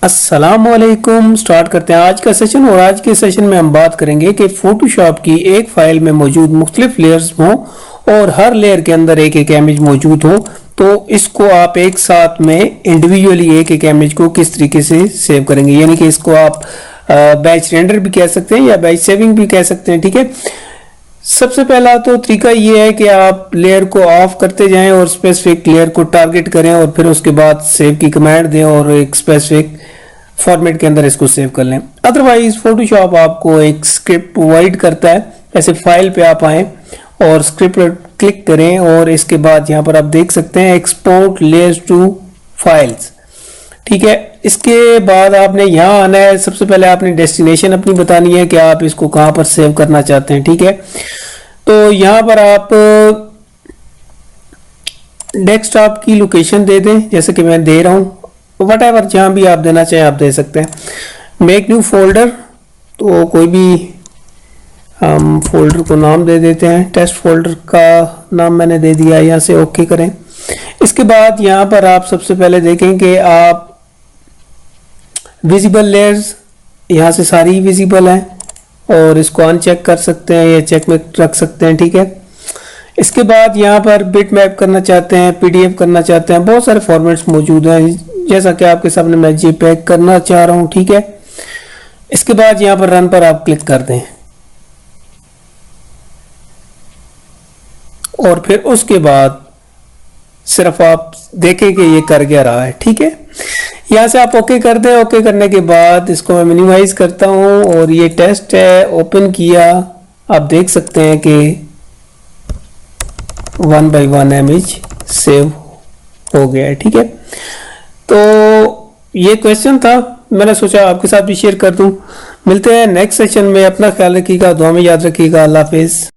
अस्सलामुअलैकुम। स्टार्ट करते हैं आज का सेशन। और आज के सेशन में हम बात करेंगे कि फोटोशॉप की एक फाइल में मौजूद मुख्तलिफ लेयर्स हों और हर लेयर के अंदर एक एक इमेज मौजूद हो, तो इसको आप एक साथ में इंडिविजुअली एक एक इमेज को किस तरीके से सेव करेंगे। यानी कि इसको आप बैच रेंडर भी कह सकते हैं या बैच सेविंग भी कह सकते हैं। ठीक है, सबसे पहला तो तरीका ये है कि आप लेयर को ऑफ करते जाएं और स्पेसिफिक लेयर को टारगेट करें और फिर उसके बाद सेव की कमांड दें और एक स्पेसिफिक फॉर्मेट के अंदर इसको सेव कर लें। अदरवाइज फोटोशॉप आपको एक स्क्रिप्ट प्रोवाइड करता है। ऐसे फाइल पे आप आए और स्क्रिप्ट क्लिक करें और इसके बाद यहाँ पर आप देख सकते हैं एक्सपोर्ट लेयर्स टू फाइल्स। ठीक है, इसके बाद आपने यहाँ आना है। सबसे पहले आपने डेस्टिनेशन अपनी बतानी है कि आप इसको कहाँ पर सेव करना चाहते हैं। ठीक है, तो यहाँ पर आप डेस्कटॉप की लोकेशन दे दें, जैसे कि मैं दे रहा हूँ। वट एवर जहाँ भी आप देना चाहें आप दे सकते हैं। मेक न्यू फोल्डर, तो कोई भी हम फोल्डर को नाम दे देते हैं। टेस्ट फोल्डर का नाम मैंने दे दिया, यहाँ से ओके करें। इसके बाद यहाँ पर आप सबसे पहले देखें कि आप विजिबल लेयर्स यहाँ से सारी विजिबल हैं और इसको अनचेक कर सकते हैं या चेक में रख सकते हैं। ठीक है, इसके बाद यहाँ पर बिट मैप करना चाहते हैं, पीडीएफ करना चाहते हैं, बहुत सारे फॉर्मेट्स मौजूद हैं। जैसा कि आपके सामने मैं जेपीईजी करना चाह रहा हूँ। ठीक है, इसके बाद यहाँ पर रन पर आप क्लिक कर दें और फिर उसके बाद सिर्फ आप देखें कि ये कर क्या रहा है। ठीक है, यहाँ से आप ओके कर दें। ओके करने के बाद इसको मैं मिनिमाइज करता हूँ और ये टेस्ट है, ओपन किया। आप देख सकते हैं कि 1 by 1 इमेज सेव हो गया है। ठीक है, तो ये क्वेश्चन था, मैंने सोचा आपके साथ भी शेयर कर दूं। मिलते हैं नेक्स्ट सेशन में। अपना ख्याल रखिएगा, दुआ में याद रखिएगा। अल्लाह हाफिज।